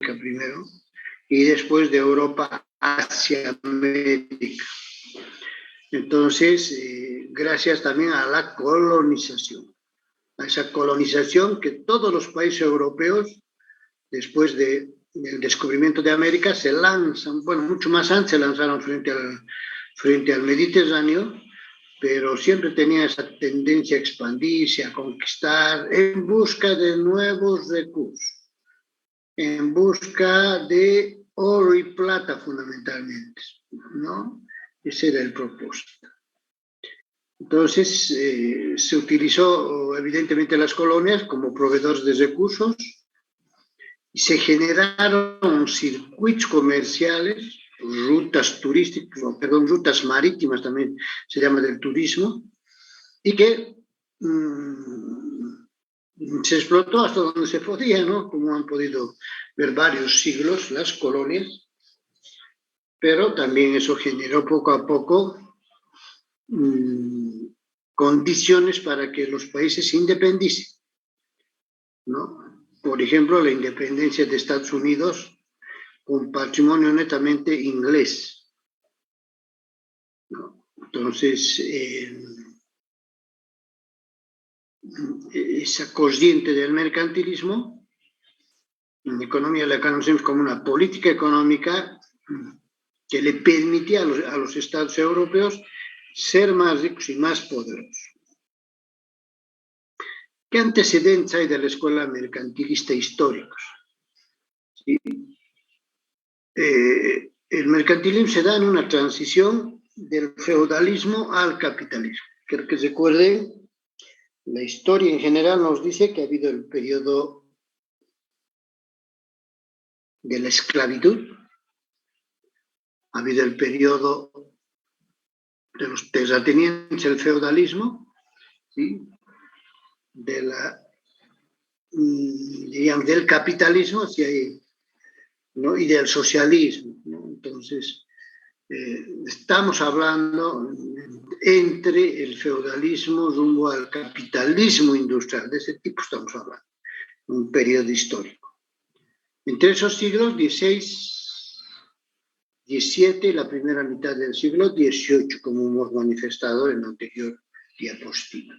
primero y después de Europa hacia América. Entonces, gracias también a la colonización, a esa colonización que todos los países europeos, después del descubrimiento de América, se lanzan, bueno, mucho más antes se lanzaron frente al Mediterráneo, pero siempre tenía esa tendencia a expandirse, a conquistar, en busca de nuevos recursos, en busca de oro y plata fundamentalmente, ¿no? Ese era el propósito. Entonces, se utilizó evidentemente las colonias como proveedores de recursos y se generaron circuitos comerciales, rutas turísticas, perdón, rutas marítimas también se llama del turismo, y que se explotó hasta donde se podía, ¿no? Como han podido ver varios siglos las colonias, pero también eso generó poco a poco condiciones para que los países se independicen, ¿no? Por ejemplo, la independencia de Estados Unidos con patrimonio netamente inglés, ¿no? Entonces, esa corriente del mercantilismo, en economía la conocemos como una política económica que le permitía a los estados europeos ser más ricos y más poderosos. ¿Qué antecedentes hay de la escuela mercantilista históricos? ¿Sí? El mercantilismo se da en una transición del feudalismo al capitalismo. Quiero que recuerden, la historia en general nos dice que ha habido el periodo de la esclavitud, ha habido el periodo de los terratenientes, el feudalismo, ¿sí? Digamos, del capitalismo, ¿no? Y del socialismo, ¿no? Entonces, estamos hablando entre el feudalismo rumbo al capitalismo industrial, de ese tipo estamos hablando, un periodo histórico. Entre esos siglos XVI, XVII y la primera mitad del siglo XVIII, como hemos manifestado en la anterior diapositiva.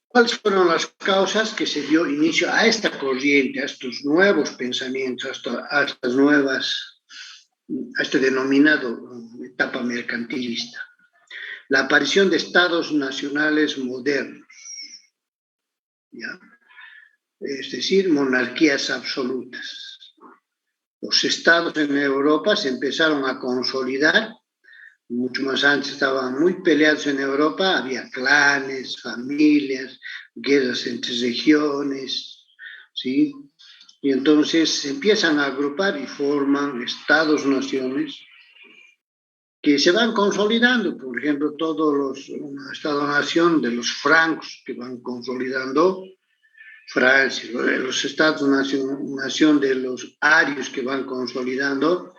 ¿Cuáles fueron las causas que se dio inicio a esta corriente, a estos nuevos pensamientos, a estas nuevas, a este denominado etapa mercantilista? La aparición de estados nacionales modernos, ¿ya? Es decir, monarquías absolutas. Los estados en Europa se empezaron a consolidar, mucho más antes estaban muy peleados en Europa, había clanes, familias, guerras entre regiones, ¿sí? Y entonces se empiezan a agrupar y forman estados-naciones que se van consolidando. Por ejemplo, una estado-nación de los francos que van consolidando Francia, los estados-nación de los arios que van consolidando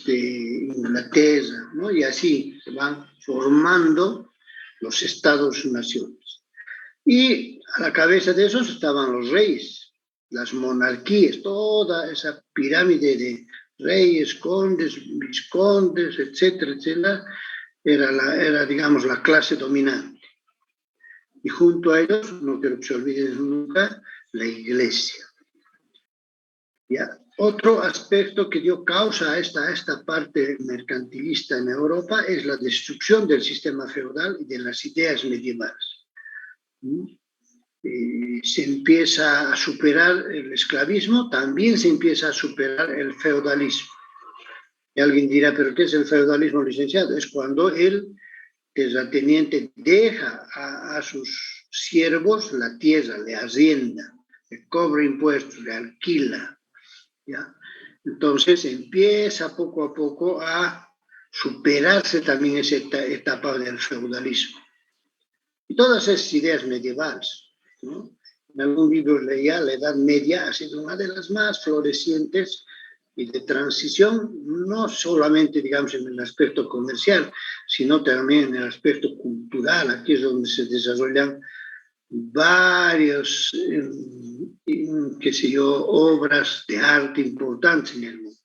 Inglaterra, ¿no? Y así se van formando los estados-naciones. Y a la cabeza de esos estaban los reyes, las monarquías, toda esa pirámide de reyes, condes, vizcondes, etcétera, etcétera, era digamos, la clase dominante. Y junto a ellos, no quiero que se olviden nunca, la iglesia. ¿Ya? Otro aspecto que dio causa a esta parte mercantilista en Europa es la destrucción del sistema feudal y de las ideas medievales. Se empieza a superar el esclavismo, también se empieza a superar el feudalismo. Y alguien dirá, ¿pero qué es el feudalismo, licenciado? Es cuando el terrateniente deja a sus siervos la tierra, le arrienda, le cobra impuestos, le alquila, ¿ya? Entonces empieza poco a poco a superarse también esa etapa del feudalismo. Y todas esas ideas medievales, ¿no? En algún libro leía, la Edad Media ha sido una de las más florecientes y de transición, no solamente, digamos, en el aspecto comercial, sino también en el aspecto cultural. Aquí es donde se desarrollan varios qué sé yo, obras de arte importantes en el mundo.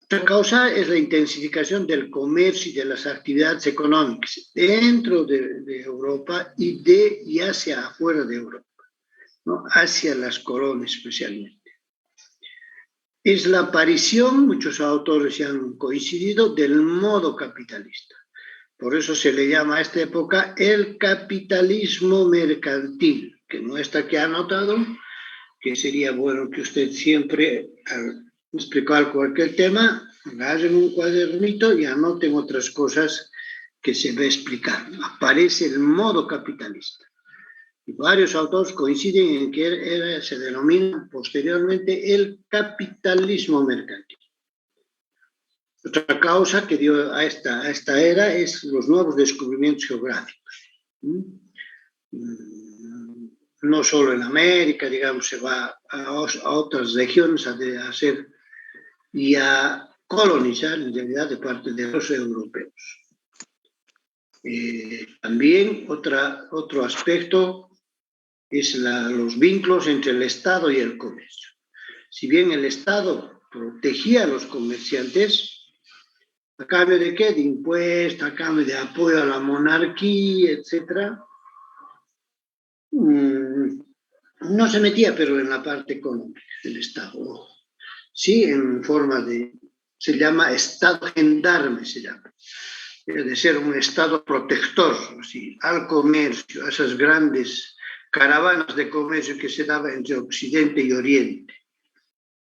Otra causa es la intensificación del comercio y de las actividades económicas dentro de Europa y hacia afuera de Europa, ¿no? Hacia las colonias especialmente. Es la aparición, muchos autores ya han coincidido, del modo capitalista. Por eso se le llama a esta época el capitalismo mercantil, que no está aquí anotado, que sería bueno que usted siempre, al explicar cualquier tema, agarren un cuadernito y anoten otras cosas que se va a explicar. Aparece el modo capitalista. Y varios autores coinciden en que se denomina posteriormente el capitalismo mercantil. Otra causa que dio a esta era es los nuevos descubrimientos geográficos. No solo en América, digamos, se va a otras regiones a hacer y a colonizar, en realidad, de parte de los europeos. También otro aspecto es los vínculos entre el Estado y el comercio. Si bien el Estado protegía a los comerciantes, ¿a cambio de qué? De impuestos, a cambio de apoyo a la monarquía, etc. No se metía, pero en la parte económica del Estado. Sí, en forma se llama Estado gendarme, se llama. De ser un Estado protector, así, al comercio, a esas grandes caravanas de comercio que se daban entre Occidente y Oriente.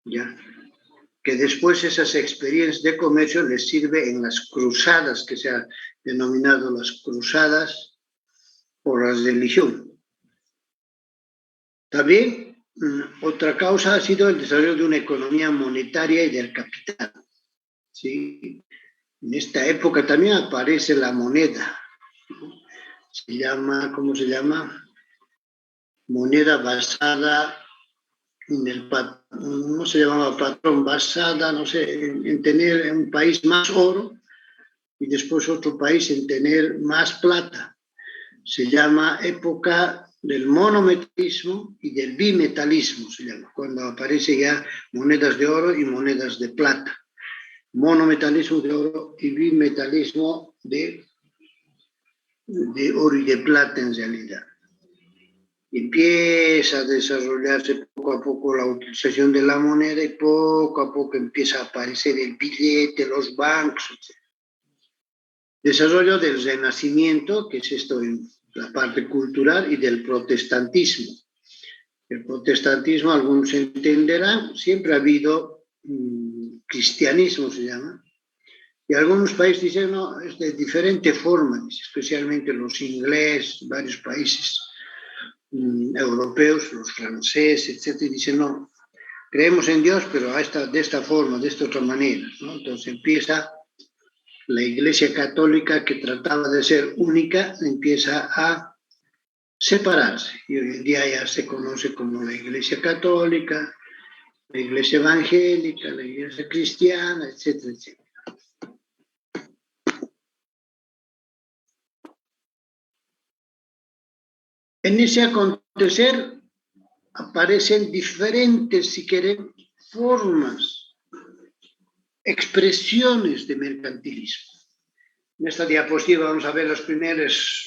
¿Ya? Que después esas experiencias de comercio les sirve en las cruzadas, que se han denominado las cruzadas por la religión. También otra causa ha sido el desarrollo de una economía monetaria y del capital. ¿Sí? En esta época también aparece la moneda. ¿Cómo se llama? Moneda basada no se llamaba patrón, basada, no sé, en tener en un país más oro y después otro país en tener más plata. Se llama época del monometalismo y del bimetalismo, se llama, cuando aparece ya monedas de oro y monedas de plata. Monometalismo de oro y bimetalismo de oro y de plata en realidad. Empieza a desarrollarse poco a poco la utilización de la moneda y poco a poco empieza a aparecer el billete, los bancos, etc. Desarrollo del Renacimiento, que es esto en la parte cultural, y del protestantismo. El protestantismo, algunos entenderán, siempre ha habido cristianismo, se llama, y algunos países dicen, no, es de diferente forma, especialmente los ingleses, varios países europeos, los franceses, etc., dicen, no, creemos en Dios, pero de esta forma, de esta otra manera, ¿no? Entonces empieza la Iglesia Católica, que trataba de ser única, empieza a separarse, y hoy en día ya se conoce como la Iglesia Católica, la Iglesia Evangélica, la Iglesia Cristiana, etcétera, etcétera. En ese acontecer aparecen diferentes, si quieren, formas, expresiones de mercantilismo. En esta diapositiva vamos a ver las primeras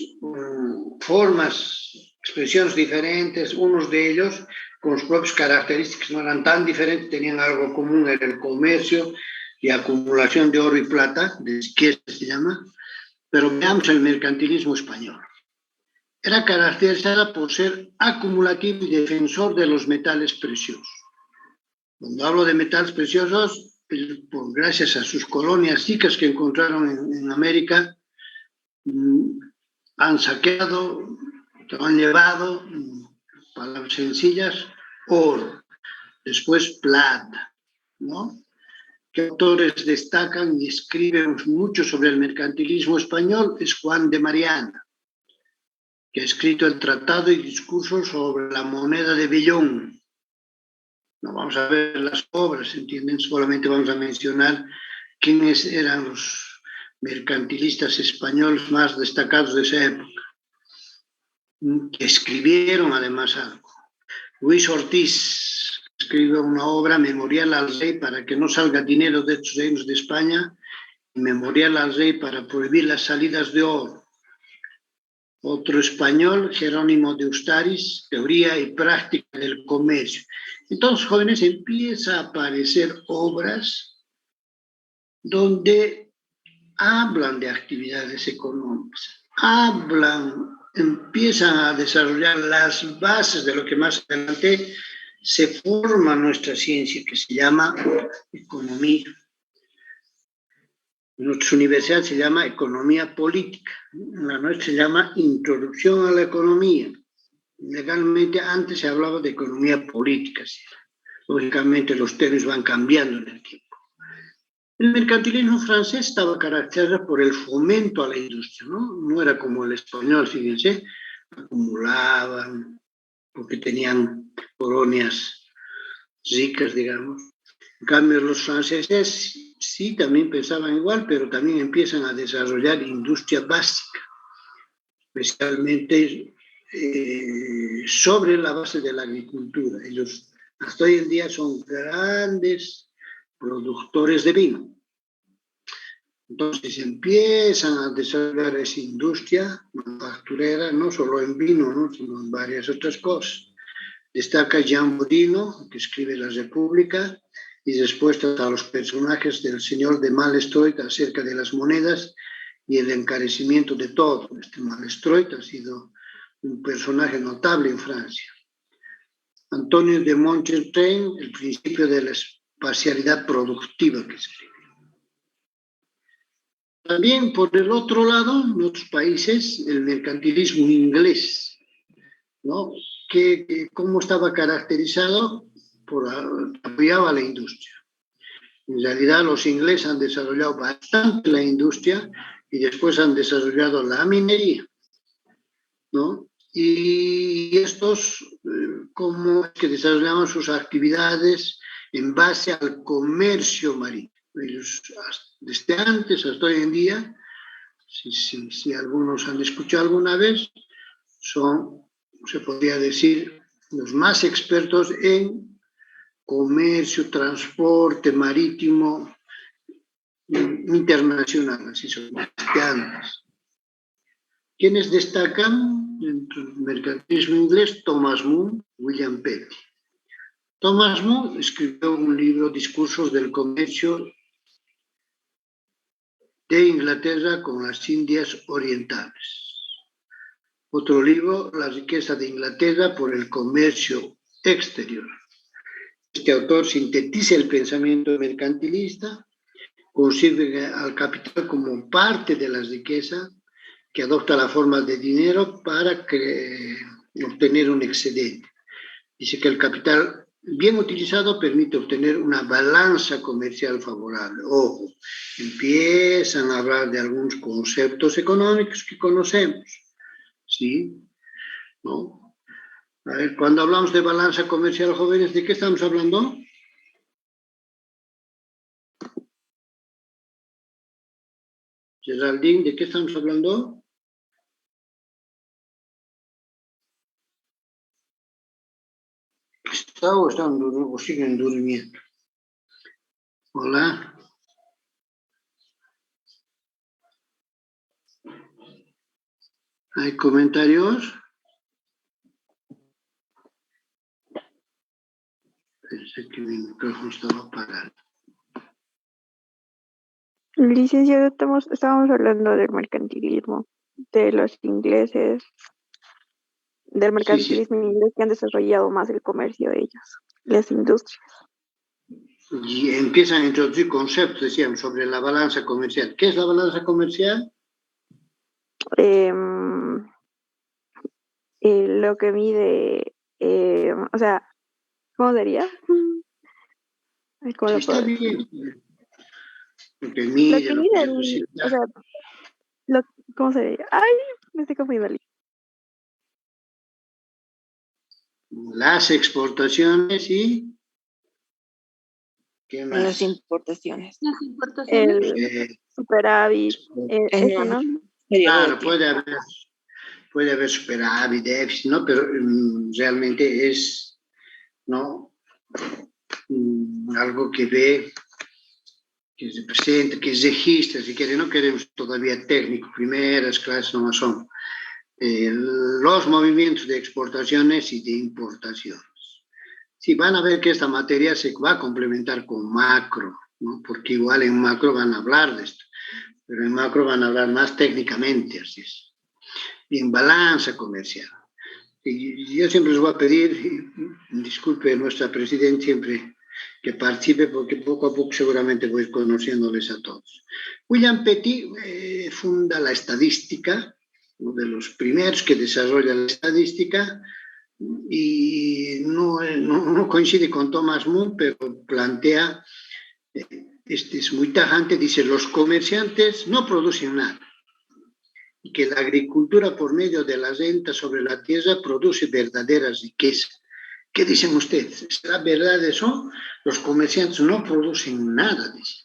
formas, expresiones diferentes, unos de ellos con sus propias características, no eran tan diferentes, tenían algo común, era el comercio y acumulación de oro y plata, de izquierda se llama, pero veamos el mercantilismo español. Era caracterizada por ser acumulativo y defensor de los metales preciosos. Cuando hablo de metales preciosos, gracias a sus colonias chicas que encontraron en América, han saqueado, han llevado, palabras sencillas, oro, después plata, ¿no? ¿Qué autores destacan y escriben mucho sobre el mercantilismo español? Es Juan de Mariana, que ha escrito el Tratado y Discurso sobre la moneda de vellón. No vamos a ver las obras, ¿entienden? Solamente vamos a mencionar quiénes eran los mercantilistas españoles más destacados de esa época, que escribieron además algo. Luis Ortiz escribió una obra, Memorial al Rey, para que no salga dinero de estos reinos de España, y Memorial al Rey para prohibir las salidas de oro. Otro español, Jerónimo de Ustaris, Teoría y Práctica del Comercio. Entonces, jóvenes, empieza a aparecer obras donde hablan de actividades económicas, empiezan a desarrollar las bases de lo que más adelante se forma nuestra ciencia, que se llama economía. En nuestras universidades se llama economía política, en la nuestra se llama introducción a la economía. Legalmente antes se hablaba de economía política, ¿sí? Lógicamente los términos van cambiando en el tiempo. El mercantilismo francés estaba caracterizado por el fomento a la industria, ¿no? No era como el español, fíjense, acumulaban porque tenían colonias ricas, digamos. En cambio, los franceses sí también pensaban igual, pero también empiezan a desarrollar industria básica, especialmente sobre la base de la agricultura. Ellos hasta hoy en día son grandes productores de vino. Entonces empiezan a desarrollar esa industria manufacturera, no solo en vino, ¿no?, sino en varias otras cosas. Destaca Jean Bodino, que escribe La República, y después trata a los personajes del señor de Malestroit acerca de las monedas y el encarecimiento de todo. Este Malestroit ha sido un personaje notable en Francia. Antonio de Montaigne, El principio de la espacialidad productiva, que escribe. También, por el otro lado, en otros países, el mercantilismo inglés, ¿no?, que cómo estaba caracterizado, apoyaba la industria. En realidad, los ingleses han desarrollado bastante la industria y después han desarrollado la minería, ¿no? Y estos, cómo es que desarrollaban sus actividades en base al comercio marítimo. Ellos, desde antes hasta hoy en día, si algunos han escuchado alguna vez, son, se podría decir, los más expertos en comercio, transporte marítimo internacional, así son, desde antes. ¿Quiénes destacan dentro del mercantilismo inglés? Thomas More, William Petty. Thomas More escribió un libro, Discursos del Comercio de Inglaterra con las Indias Orientales. Otro libro, La riqueza de Inglaterra por el comercio exterior. Este autor sintetiza el pensamiento mercantilista, concibe al capital como parte de la riqueza que adopta la forma de dinero para obtener un excedente. Dice que el capital bien utilizado permite obtener una balanza comercial favorable. Ojo, empiezan a hablar de algunos conceptos económicos que conocemos, ¿sí? ¿No? A ver, cuando hablamos de balanza comercial, jóvenes, ¿de qué estamos hablando? Geraldine, ¿de qué estamos hablando? ¿Está o siguen durmiendo? Hola. ¿Hay comentarios? Pensé que mi micrófono estaba apagado. Licenciado, estábamos hablando del mercantilismo, de los ingleses, del mercantilismo inglés que han desarrollado más el comercio de ellos, las industrias. Y empiezan a introducir conceptos, decíamos, sobre la balanza comercial. ¿Qué es la balanza comercial? Lo que mide, o sea, ¿cómo sería? ¿Cómo sí, está bien. Lo que mide, o sea, ¿cómo sería? Ay, me estoy confundiendo. Las exportaciones y ¿qué más? Las importaciones. El superávit, eso, ¿no? Claro, puede haber superávit, déficit, ¿no? Pero realmente es ¿no? Algo que ve, que se presenta, que registra, si quiere, no queremos todavía técnico, primeras clases no son, los movimientos de exportaciones y de importaciones. Sí, van a ver que esta materia se va a complementar con macro, ¿no? Porque igual en macro van a hablar de esto, pero en macro van a hablar más técnicamente, así es. Y en balanza comercial. Y yo siempre les voy a pedir, disculpe nuestra presidenta siempre que participe, porque poco a poco seguramente voy conociéndoles a todos. William Petty funda la estadística, uno de los primeros que desarrolla la estadística, y no coincide con Thomas Moore, pero plantea, este es muy tajante, dice, los comerciantes no producen nada, y que la agricultura por medio de la renta sobre la tierra produce verdaderas riquezas. ¿Qué dicen ustedes? ¿Será verdad eso? Los comerciantes no producen nada, dicen.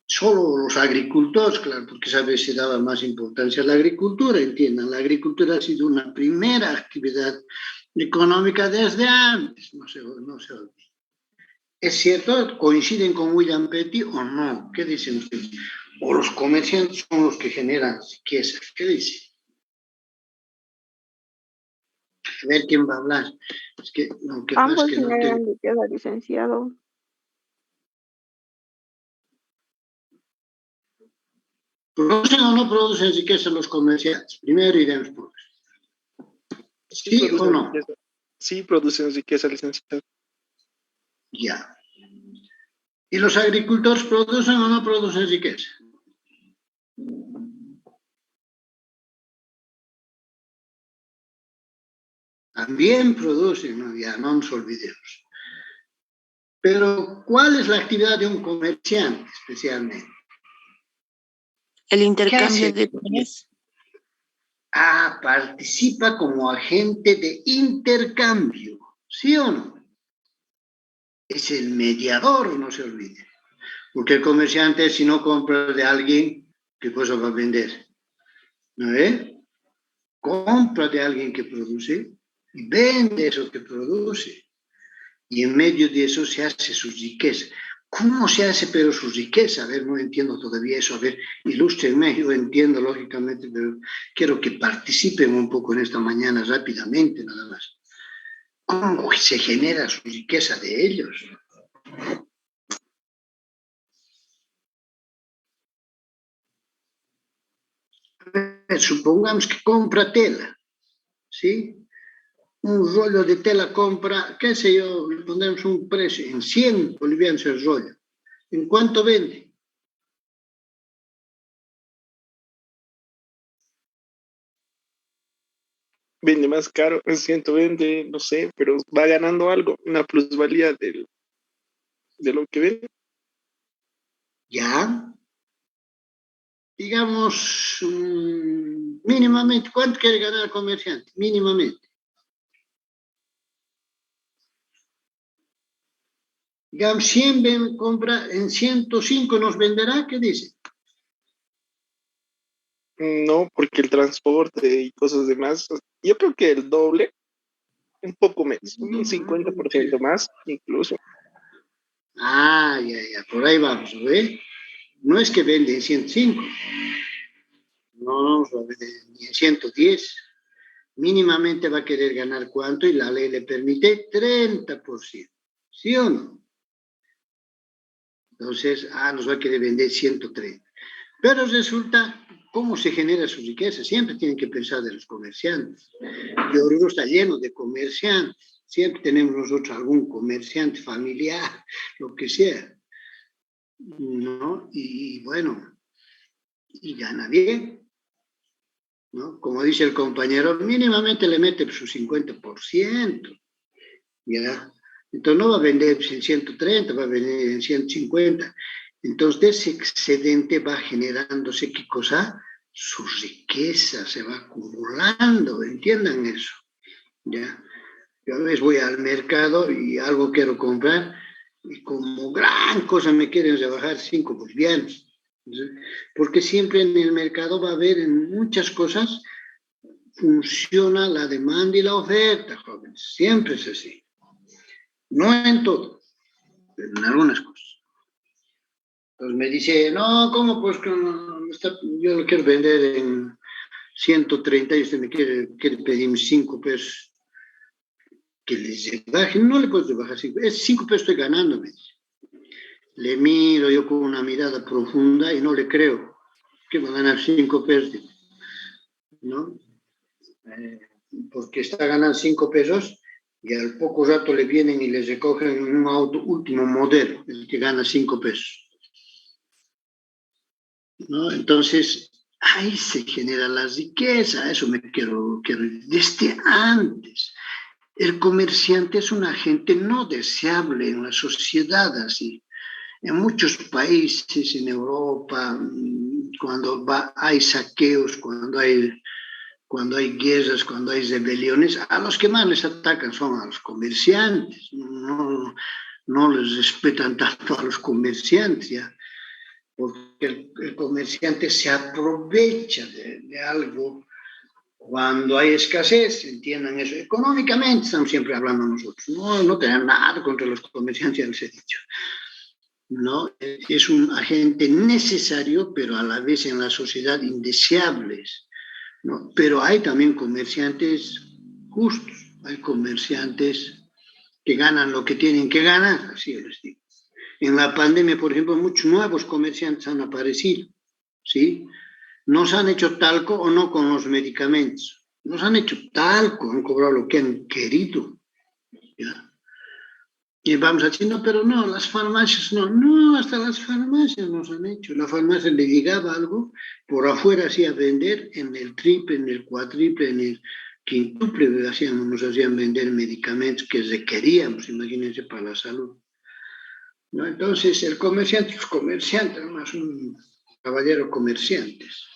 Solo los agricultores, claro, porque esa vez se daba más importancia a la agricultura, entiendan, la agricultura ha sido una primera actividad económica desde antes, no se olvide. ¿Es cierto? ¿Coinciden con William Petty o no? ¿Qué dicen ustedes? ¿O los comerciantes son los que generan riqueza? ¿Qué dicen? A ver quién va a hablar. Es que lo que pasa es Ambos que no generan tengo... riqueza, licenciado. ¿Producen o no producen riqueza los comerciantes? Primero iremos por eso. ¿Sí o no? Riqueza. Sí producen riqueza, licenciado. Ya. ¿Y los agricultores producen o no producen riqueza? También producen, ¿no? Ya no nos olvidemos. Pero, ¿cuál es la actividad de un comerciante especialmente? El intercambio de bienes. Participa como agente de intercambio, ¿sí o no? Es el mediador, no se olvide. Porque el comerciante, si no compra de alguien, ¿qué cosa va a vender? ¿No es? Compra de alguien que produce y vende eso que produce. Y en medio de eso se hace su riqueza. ¿Cómo se hace pero su riqueza? A ver, no entiendo todavía eso. A ver, ilústrenme, yo entiendo lógicamente, pero quiero que participen un poco en esta mañana rápidamente, nada más. ¿Cómo se genera su riqueza de ellos? Supongamos que compra tela, ¿sí? Un rollo de tela compra, qué sé yo, le pondremos un precio, en 100 bolivianos el rollo. ¿En cuánto vende? Vende más caro, en 120, no sé, pero va ganando algo, una plusvalía de lo que vende. Ya. Digamos, mínimamente, ¿cuánto quiere ganar el comerciante? Mínimamente. Digamos, 100 compra, en 105 nos venderá, ¿qué dice? No, porque el transporte y cosas demás, yo creo que el doble, un poco menos, un 50% más incluso. Ya, por ahí vamos, ¿ve? No es que vende en 105, no, ni en 110. Mínimamente va a querer ganar cuánto y la ley le permite 30%, ¿sí o no? Entonces, nos va a querer vender 130. Pero resulta, ¿cómo se genera su riqueza? Siempre tienen que pensar de los comerciantes. Y Oruro está lleno de comerciantes. Siempre tenemos nosotros algún comerciante familiar, lo que sea, ¿no? Y bueno, y gana bien, ¿no? Como dice el compañero, mínimamente le mete su 50%, ¿ya? Entonces no va a vender en 130, va a vender en 150. Entonces ese excedente va generándose, ¿qué cosa? Su riqueza se va acumulando, entiendan eso, ¿ya? Yo a veces voy al mercado y algo quiero comprar y como gran cosa me quieren rebajar 5 bolivianos. Porque siempre en el mercado va a haber en muchas cosas, funciona la demanda y la oferta, jóvenes. Siempre es así. No en todo, pero en algunas cosas. Entonces me dice, no, ¿cómo? Pues que yo lo quiero vender en 130 y usted me quiere pedir 5 pesos. Que les baje, no le puedo bajar 5, es 5 pesos estoy ganando, me dice. Le miro yo con una mirada profunda y no le creo que va a ganar 5 pesos, ¿no? Porque está ganando 5 pesos y al poco rato le vienen y les recogen un auto último modelo, el que gana 5 pesos, ¿no? Entonces, ahí se genera la riqueza, eso me quiero desde antes. El comerciante es un agente no deseable en la sociedad, así. En muchos países, en Europa, cuando hay saqueos, cuando hay guerras, cuando hay rebeliones, a los que más les atacan son a los comerciantes. No les respetan tanto a los comerciantes, ¿ya? Porque el comerciante se aprovecha de algo cuando hay escasez, entiendan eso. Económicamente estamos siempre hablando nosotros. No tenemos nada contra los comerciantes, ya les he dicho. ¿No? Es un agente necesario, pero a la vez en la sociedad indeseables, ¿no? Pero hay también comerciantes justos, hay comerciantes que ganan lo que tienen que ganar, así les digo. En la pandemia, por ejemplo, muchos nuevos comerciantes han aparecido, ¿sí? Nos han hecho talco o no con los medicamentos, nos han hecho talco, han cobrado lo que han querido, ¿ya? Y vamos haciendo, pero no, las farmacias no, hasta las farmacias nos han hecho. La farmacia le llegaba algo, por afuera hacía vender en el triple, en el cuatriple, en el quintuple, nos hacían vender medicamentos que requeríamos, imagínense, para la salud, ¿no? Entonces, el comerciante es comerciante, más un caballero comerciantes.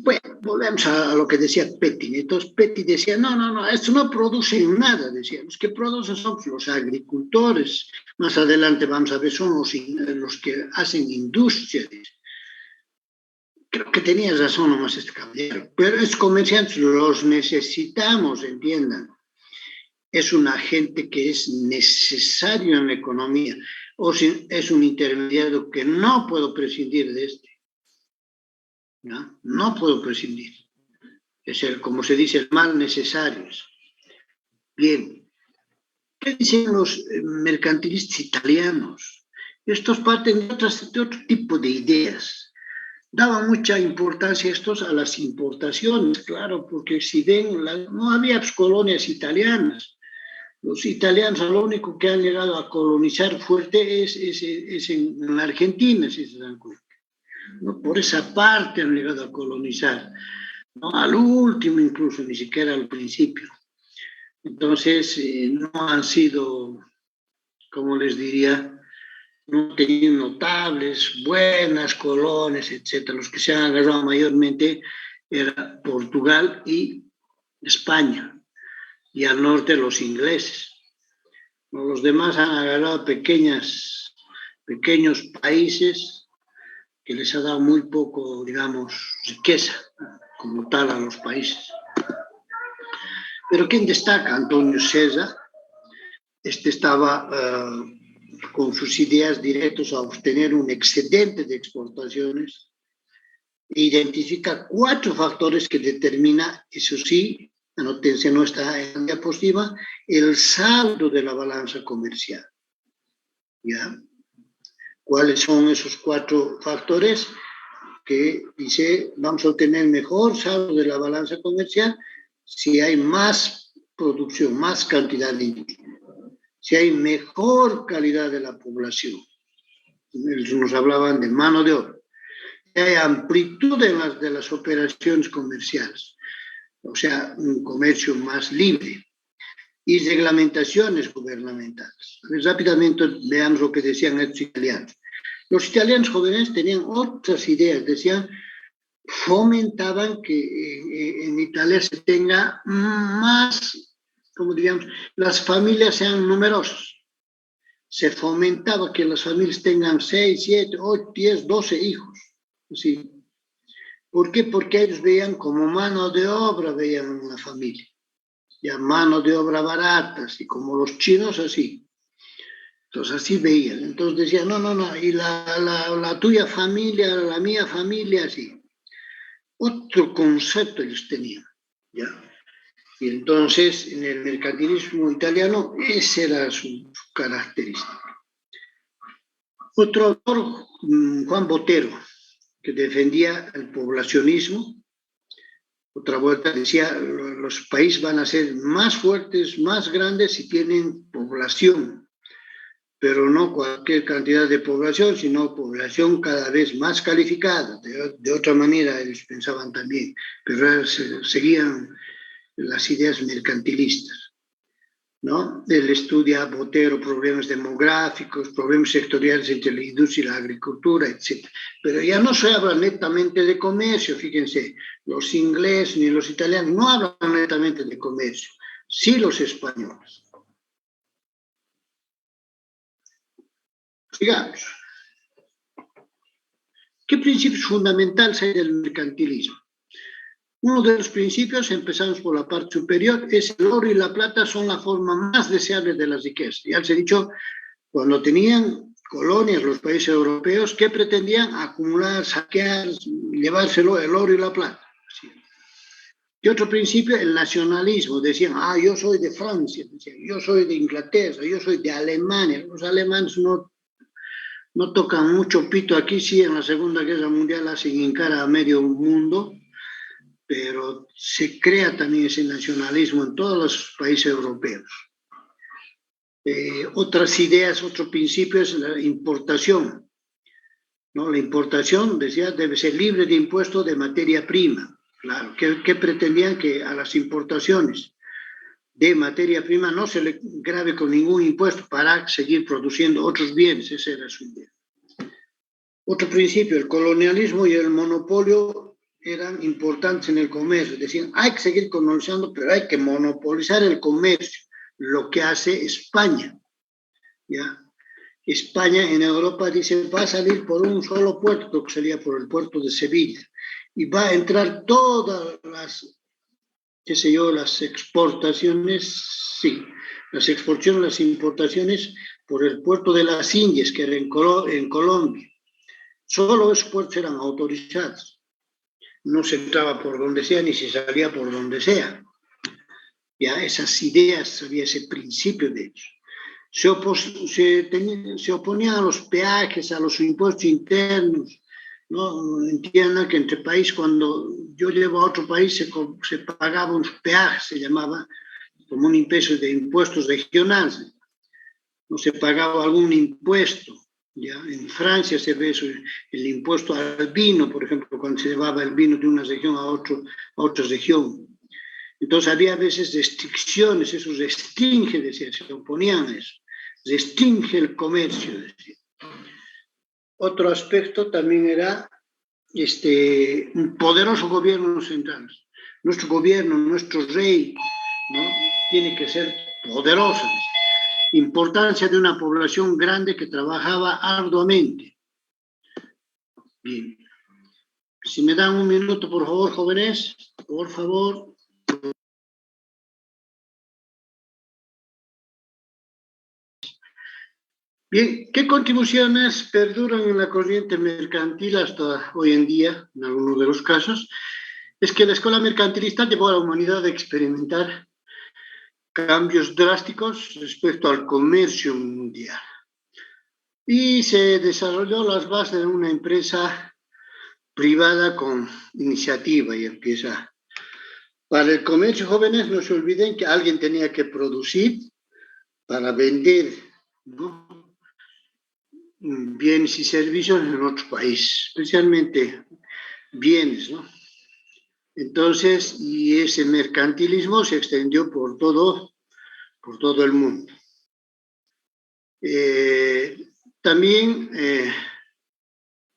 Bueno, volvemos a lo que decía Petty. Entonces Petty decía, no, esto no produce nada, decía, los que producen son los agricultores, más adelante vamos a ver, son los que hacen industrias. Creo que tenía razón nomás este caballero, pero estos comerciantes los necesitamos, entiendan. Es un agente que es necesario en la economía, o si es un intermediario que no puedo prescindir de este. No puedo prescindir. Es como se dice, el mal necesario. Bien, ¿qué dicen los mercantilistas italianos? Estos parten de otro tipo de ideas. Daban mucha importancia estos a las importaciones, claro, porque si ven, no había colonias italianas. Los italianos lo único que han llegado a colonizar fuerte es en la Argentina, si se dan cuenta. ¿No? Por esa parte han llegado a colonizar, ¿no? Al último incluso, ni siquiera al principio. Entonces, no han sido, como les diría, no han tenido notables, buenas colonias, etc. Los que se han agarrado mayormente era Portugal y España, y al norte los ingleses. Los demás han agarrado pequeños países que les ha dado muy poco, digamos, riqueza como tal a los países. Pero ¿quién destaca? Antonio César. Este estaba con sus ideas directos a obtener un excedente de exportaciones e identifica 4 factores que determina, eso sí, anótense, no está en la diapositiva, el saldo de la balanza comercial. ¿Ya? ¿Cuáles son esos 4 factores? Que dice, vamos a obtener mejor saldo de la balanza comercial si hay más producción, más cantidad de industria, si hay mejor calidad de la población. Nos hablaban de mano de obra, si hay amplitud de las operaciones comerciales, o sea, un comercio más libre, y reglamentaciones gubernamentales. Rápidamente veamos lo que decían estos italianos. Los italianos jóvenes tenían otras ideas, fomentaban que en Italia se tenga más, como diríamos, las familias sean numerosas. Se fomentaba que las familias tengan 6, 7, 8, 10, 12 hijos. ¿Sí? ¿Por qué? Porque ellos veían como mano de obra, veían una familia. ya mano de obra barata, así como los chinos, así. Entonces así veían. Entonces decían, no, y la tuya familia, la mía familia, así. Otro concepto ellos tenían, ¿ya? Y entonces en el mercantilismo italiano esa era su característica. Otro autor, Juan Botero, que defendía el poblacionismo. Otra vuelta decía, los países van a ser más fuertes, más grandes si tienen población, pero no cualquier cantidad de población, sino población cada vez más calificada. De otra manera ellos pensaban también, pero seguían las ideas mercantilistas, ¿no? Él estudia, Botero, problemas demográficos, problemas sectoriales entre la industria y la agricultura, etc. Pero ya no se habla netamente de comercio, fíjense, los ingleses ni los italianos no hablan netamente de comercio, sí los españoles. Digamos, ¿qué principios fundamentales hay del mercantilismo? Uno de los principios, empezamos por la parte superior, es el oro y la plata son la forma más deseable de las riquezas. Ya les he dicho, cuando tenían colonias los países europeos, ¿qué pretendían? Acumular, saquear, llevárselo el oro y la plata. Así. Y otro principio, el nacionalismo. Decían, yo soy de Francia, decían, yo soy de Inglaterra, yo soy de Alemania. Los alemanes no tocan mucho pito aquí, sí, en la Segunda Guerra Mundial hacen hincar a medio mundo, pero se crea también ese nacionalismo en todos los países europeos. Otras ideas, otro principio es la importación, ¿no? La importación, decía, debe ser libre de impuestos de materia prima. Claro, ¿qué pretendían? Que a las importaciones de materia prima no se le grave con ningún impuesto para seguir produciendo otros bienes, esa era su idea. Otro principio, el colonialismo y el monopolio eran importantes en el comercio. Decían, hay que seguir colonizando, pero hay que monopolizar el comercio, lo que hace España. ¿Ya? España en Europa dice, va a salir por un solo puerto, creo que sería por el puerto de Sevilla, y va a entrar todas las, qué sé yo, las exportaciones, sí, las exportaciones, las importaciones por el puerto de las Indias, que era en Colombia. Solo esos puertos eran autorizados. No se entraba por donde sea, ni se salía por donde sea. Ya esas ideas, había ese principio de ellos. Se oponían a los peajes, a los impuestos internos, ¿no? Entiendan que entre países, cuando yo llevo a otro país, se pagaba un peaje, se llamaba, como un impuesto de impuestos regionales. No se pagaba algún impuesto. ¿Ya? En Francia se ve eso, el impuesto al vino, por ejemplo, cuando se llevaba el vino de una región a otra región. Entonces había a veces restricciones, eso restringe, decía, se oponían a eso, restringe el comercio, decía. Otro aspecto también era un poderoso gobierno central. Nuestro gobierno, nuestro rey, ¿no? Tiene que ser poderoso, decía. Importancia de una población grande que trabajaba arduamente. Bien. Si me dan un minuto, por favor, jóvenes, por favor. Bien, ¿qué contribuciones perduran en la corriente mercantil hasta hoy en día, en algunos de los casos? Es que la escuela mercantilista llevó a la humanidad a experimentar cambios drásticos respecto al comercio mundial. Y se desarrolló las bases de una empresa privada con iniciativa y empieza. Para el comercio, jóvenes, no se olviden que alguien tenía que producir para vender, ¿no? Bienes y servicios en otro país, especialmente bienes, ¿no? Entonces, y ese mercantilismo se extendió por todo el mundo. También,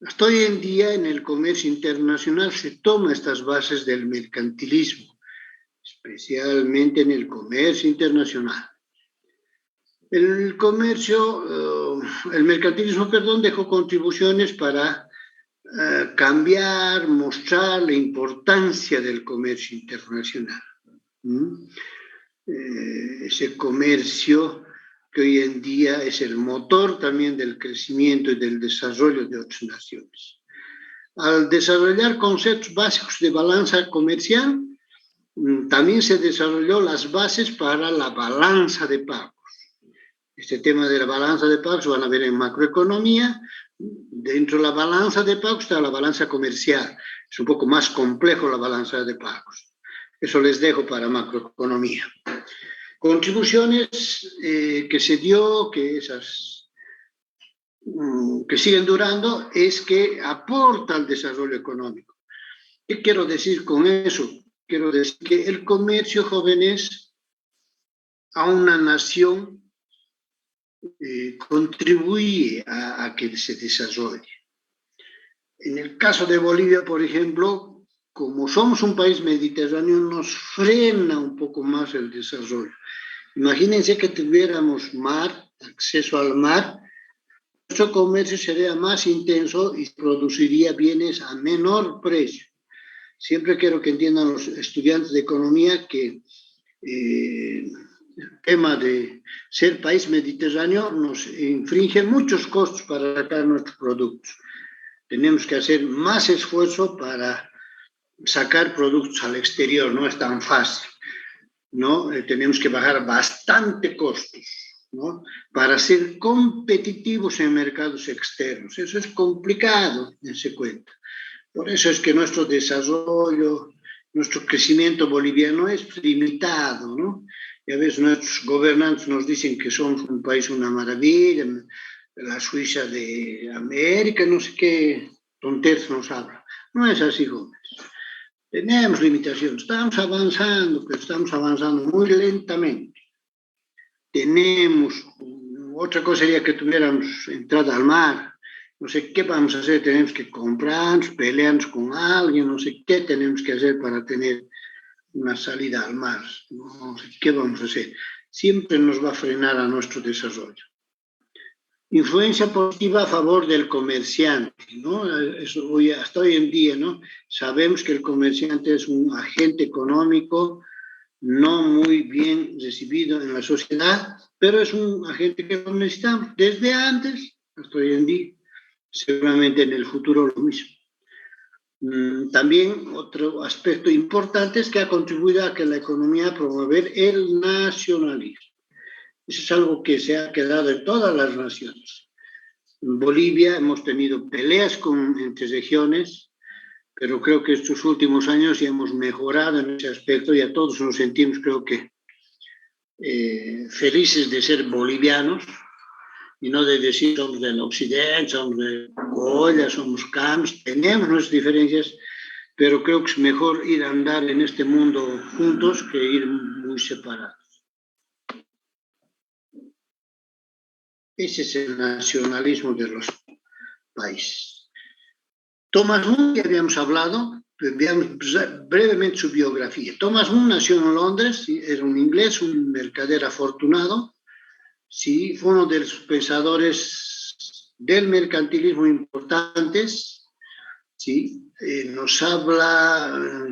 hasta hoy en día, en el comercio internacional se toma estas bases del mercantilismo, especialmente en el comercio internacional. El mercantilismo, dejó contribuciones para cambiar, mostrar la importancia del comercio internacional. ese comercio que hoy en día es el motor también del crecimiento y del desarrollo de otras naciones. Al desarrollar conceptos básicos de balanza comercial, también se desarrolló las bases para la balanza de pagos. Este tema de la balanza de pagos van a ver en macroeconomía. Dentro de la balanza de pagos está la balanza comercial. Es un poco más complejo la balanza de pagos. Eso les dejo para macroeconomía. Contribuciones que se dio, que siguen durando, es que aporta al desarrollo económico. ¿Qué quiero decir con eso? Quiero decir que el comercio, jóvenes, a una nación contribuye a que se desarrolle. En el caso de Bolivia, por ejemplo, como somos un país mediterráneo, nos frena un poco más el desarrollo. Imagínense que tuviéramos mar, acceso al mar, nuestro comercio sería más intenso y produciría bienes a menor precio. Siempre quiero que entiendan los estudiantes de economía que el tema de ser país mediterráneo nos infringe muchos costos para sacar nuestros productos. Tenemos que hacer más esfuerzo para sacar productos al exterior, no es tan fácil, ¿no? Tenemos que bajar bastante costos, ¿no? Para ser competitivos en mercados externos. Eso es complicado, dense cuenta. Por eso es que nuestro desarrollo, nuestro crecimiento boliviano es limitado, ¿no? Y a veces nuestros gobernantes nos dicen que somos un país una maravilla, la Suiza de América, no sé qué tonterías nos habla. No es así, jóvenes. Tenemos limitaciones, estamos avanzando, pero estamos avanzando muy lentamente. Tenemos, otra cosa sería que tuviéramos entrada al mar. No sé qué vamos a hacer, tenemos que comprarnos, pelearnos con alguien, no sé qué tenemos que hacer para tener una salida al mar. No sé qué vamos a hacer. Siempre nos va a frenar a nuestro desarrollo. Influencia positiva a favor del comerciante, ¿no? Eso hasta hoy en día, ¿no? Sabemos que el comerciante es un agente económico no muy bien recibido en la sociedad, pero es un agente que lo necesitamos desde antes hasta hoy en día. Seguramente en el futuro lo mismo. También otro aspecto importante es que ha contribuido a que la economía promover el nacionalismo. Eso es algo que se ha quedado en todas las naciones. En Bolivia hemos tenido peleas entre regiones, pero creo que estos últimos años ya hemos mejorado en ese aspecto y a todos nos sentimos, creo que, felices de ser bolivianos y no de decir somos del occidente, somos de Colla, somos Camps, tenemos nuestras diferencias, pero creo que es mejor ir a andar en este mundo juntos que ir muy separados. Ese es el nacionalismo de los países. Thomas Moore, que habíamos hablado, veamos brevemente su biografía. Thomas Moore nació en Londres, ¿sí? Era un inglés, un mercader afortunado, ¿sí? Fue uno de los pensadores del mercantilismo importantes, ¿sí? Nos habla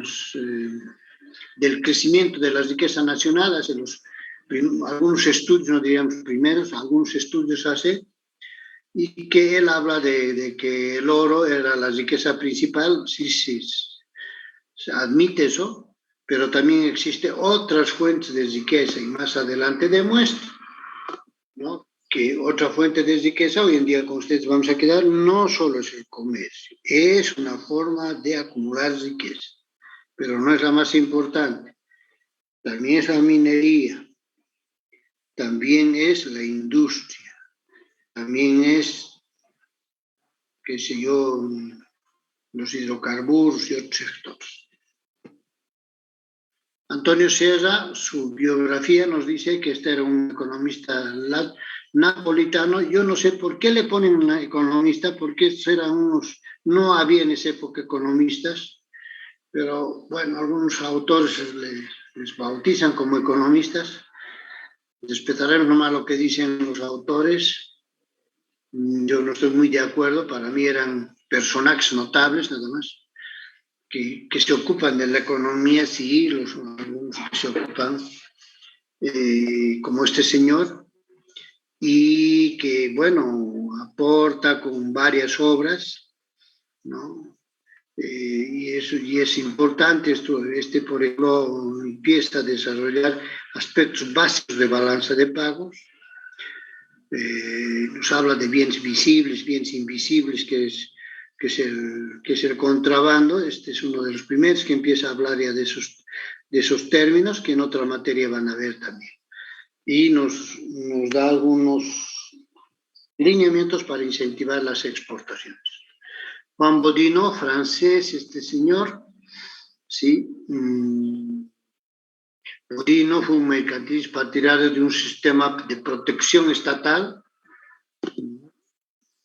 del crecimiento de las riquezas nacionales, algunos estudios, no diríamos primeros, algunos estudios hace, y que él habla de que el oro era la riqueza principal, sí, se admite eso, pero también existen otras fuentes de riqueza, y más adelante demuestra, ¿no?, que otra fuente de riqueza, hoy en día con ustedes vamos a quedar, no solo es el comercio, es una forma de acumular riqueza, pero no es la más importante, también es la minería, también es la industria, también es, qué sé yo, los hidrocarburos y otros sectores. Antonio Sierra, su biografía nos dice que este era un economista napolitano. Yo no sé por qué le ponen un economista, porque estos eran no había en esa época economistas, pero bueno, algunos autores les bautizan como economistas. Respetaremos nomás lo que dicen los autores. Yo no estoy muy de acuerdo, para mí eran personajes notables nada más, que se ocupan de la economía, sí, algunos que se ocupan, como este señor, y que, bueno, aporta con varias obras, ¿no? Y es importante esto, por ejemplo, empieza a desarrollar aspectos básicos de balanza de pagos, nos habla de bienes visibles, bienes invisibles, que es el contrabando. Este es uno de los primeros que empieza a hablar ya de esos términos que en otra materia van a ver también. Y nos da algunos lineamientos para incentivar las exportaciones. Juan Bodino, francés, este señor, sí. Bodino fue un mercantilista partidario de un sistema de protección estatal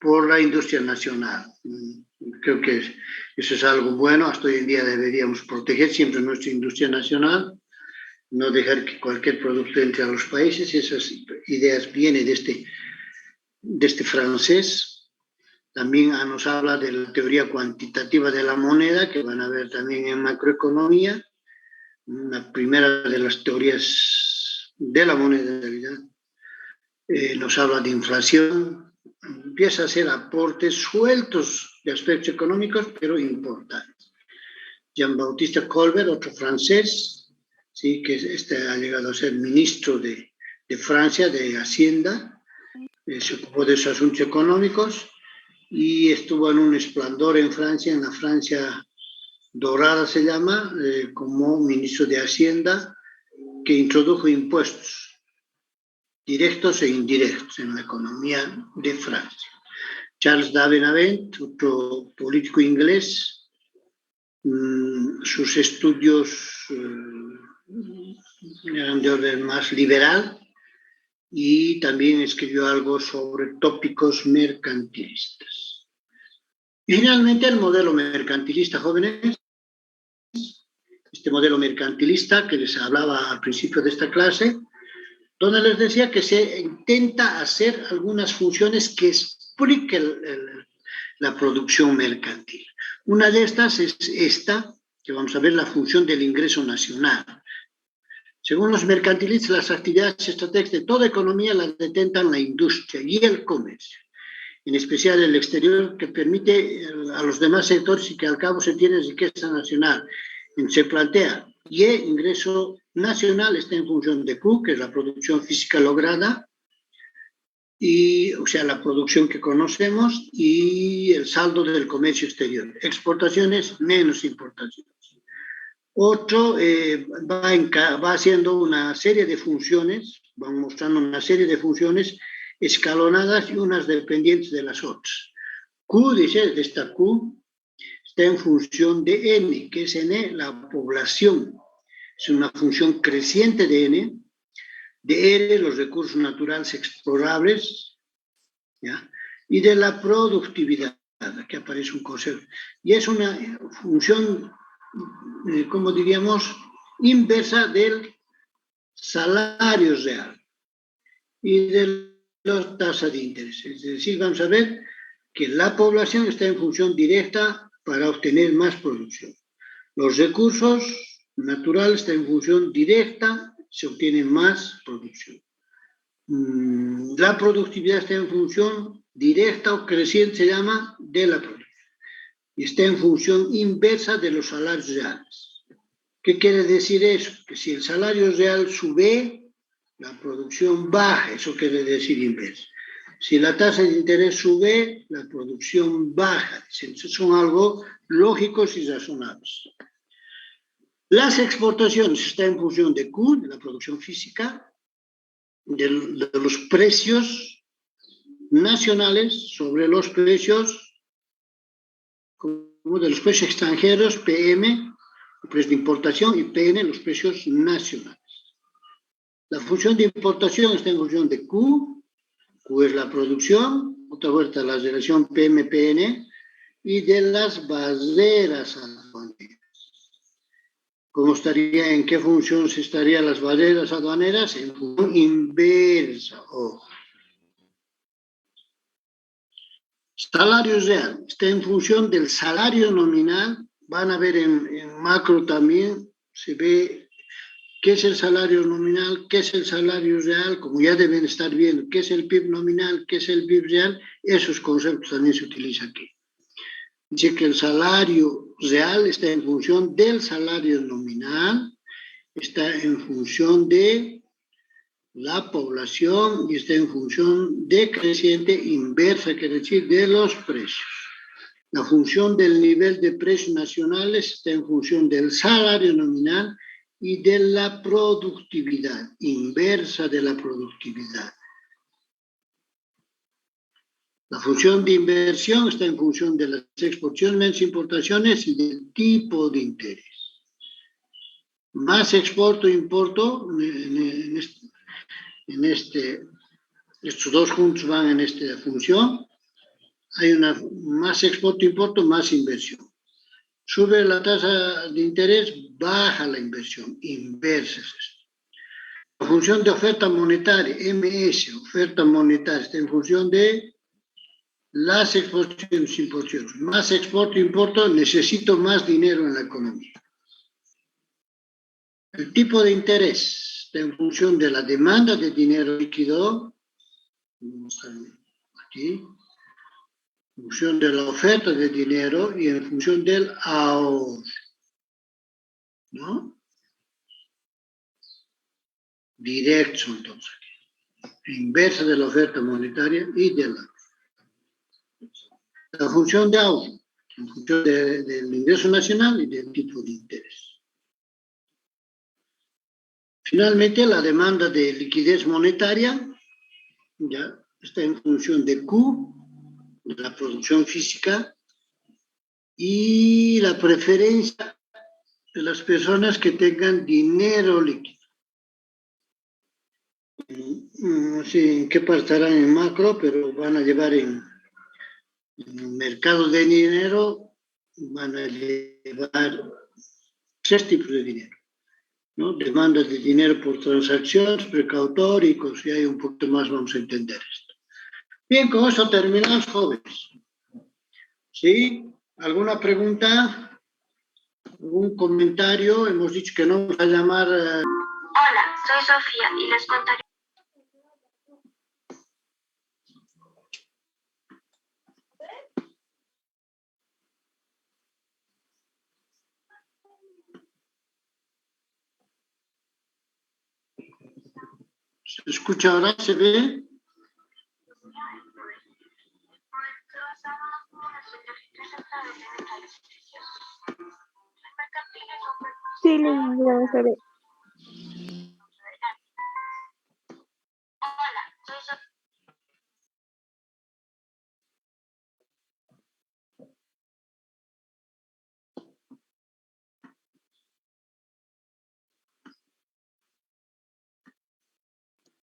por la industria nacional. Creo que eso es algo bueno. Hasta hoy en día deberíamos proteger siempre nuestra industria nacional, no dejar que cualquier producto entre a los países. Esas ideas vienen de este francés. También nos habla de la teoría cuantitativa de la moneda, que van a ver también en macroeconomía. Una primera de las teorías de la moneda, en realidad. Nos habla de inflación. Empieza a hacer aportes sueltos de aspectos económicos, pero importantes. Jean-Baptiste Colbert, otro francés, ¿sí? Que ha llegado a ser ministro de Francia, de Hacienda, se ocupó de esos asuntos económicos y estuvo en un esplendor en Francia, en la Francia dorada se llama, como ministro de Hacienda, que introdujo impuestos directos e indirectos en la economía de Francia. Charles Davenant, otro político inglés, sus estudios eran de orden más liberal y también escribió algo sobre tópicos mercantilistas. Y finalmente el modelo mercantilista, jóvenes, este modelo mercantilista que les hablaba al principio de esta clase, donde les decía que se intenta hacer algunas funciones que expliquen la producción mercantil. Una de estas es esta, que vamos a ver, la función del ingreso nacional. Según los mercantilistas, las actividades estratégicas de toda economía las detentan la industria y el comercio, en especial el exterior, que permite a los demás sectores y que al cabo se tiene riqueza nacional. Se plantea, y el ingreso nacional está en función de Q, que es la producción física lograda, o sea, la producción que conocemos, y el saldo del comercio exterior. Exportaciones menos importaciones. Otro va haciendo una serie de funciones, van mostrando una serie de funciones escalonadas y unas dependientes de las otras. Q, dice, esta Q está en función de N, que es N, la población. Es una función creciente de N, de R, los recursos naturales explorables, ¿ya? Y de la productividad, aquí aparece un concepto. Y es una función, como diríamos, inversa del salario real y de la tasa de interés. Es decir, vamos a ver que la población está en función directa para obtener más producción. Los recursos naturales están en función directa, se obtiene más producción. La productividad está en función directa o creciente, se llama, de la producción. Y está en función inversa de los salarios reales. ¿Qué quiere decir eso? Que si el salario real sube, la producción baja, eso quiere decir inversa. Si la tasa de interés sube, la producción baja. Son algo lógicos y razonables. Las exportaciones están en función de Q, de la producción física, de los precios nacionales sobre los precios, como de los precios extranjeros, PM, el precio de importación, y PN, los precios nacionales. La función de importación está en función de Q es la producción, otra vuelta la relación PM-PN, y de las barreras aduaneras. ¿En qué función se estarían las barreras aduaneras? En función inversa. Salario real está en función del salario nominal. Van a ver en macro también, se ve ¿Qué es el salario nominal? ¿Qué es el salario real? Como ya deben estar viendo, ¿qué es el PIB nominal? ¿Qué es el PIB real? Esos conceptos también se utilizan aquí. Dice que el salario real está en función del salario nominal, está en función de la población y está en función decreciente inversa, quiere decir, de los precios. La función del nivel de precios nacionales está en función del salario nominal y de la productividad, inversa de la productividad. La función de inversión está en función de las exportaciones menos importaciones y del tipo de interés. Más exporto, importo, estos dos juntos van en esta función. Hay una más exporto, importo, más inversión. Sube la tasa de interés, baja la inversión, inversa es esto. La función de oferta monetaria, MS, oferta monetaria, está en función de las exportaciones, importaciones. Más exporto, importo, necesito más dinero en la economía. El tipo de interés está en función de la demanda de dinero líquido, aquí, en función de la oferta de dinero y en función del ahorro, ¿no? Directo, entonces, inversa de la oferta monetaria y de la función de ahorro, en función del ingreso nacional y del tipo de interés. Finalmente, la demanda de liquidez monetaria ya está en función de Q, de la producción física, y la preferencia de las personas que tengan dinero líquido. No sé en qué parte estarán en macro, pero van a llevar en mercados de dinero, van a llevar 3 tipos de dinero, ¿no? Demandas de dinero por transacciones, precautóricos, y hay un poquito más vamos a entender esto. Bien, con eso terminamos, jóvenes. ¿Sí? ¿Alguna pregunta? ¿Algún comentario? Hemos dicho que no vamos a llamar... Hola, soy Sofía y les contaré. ¿Se escucha ahora? ¿Se ve? Sí, Lina, ya se ve.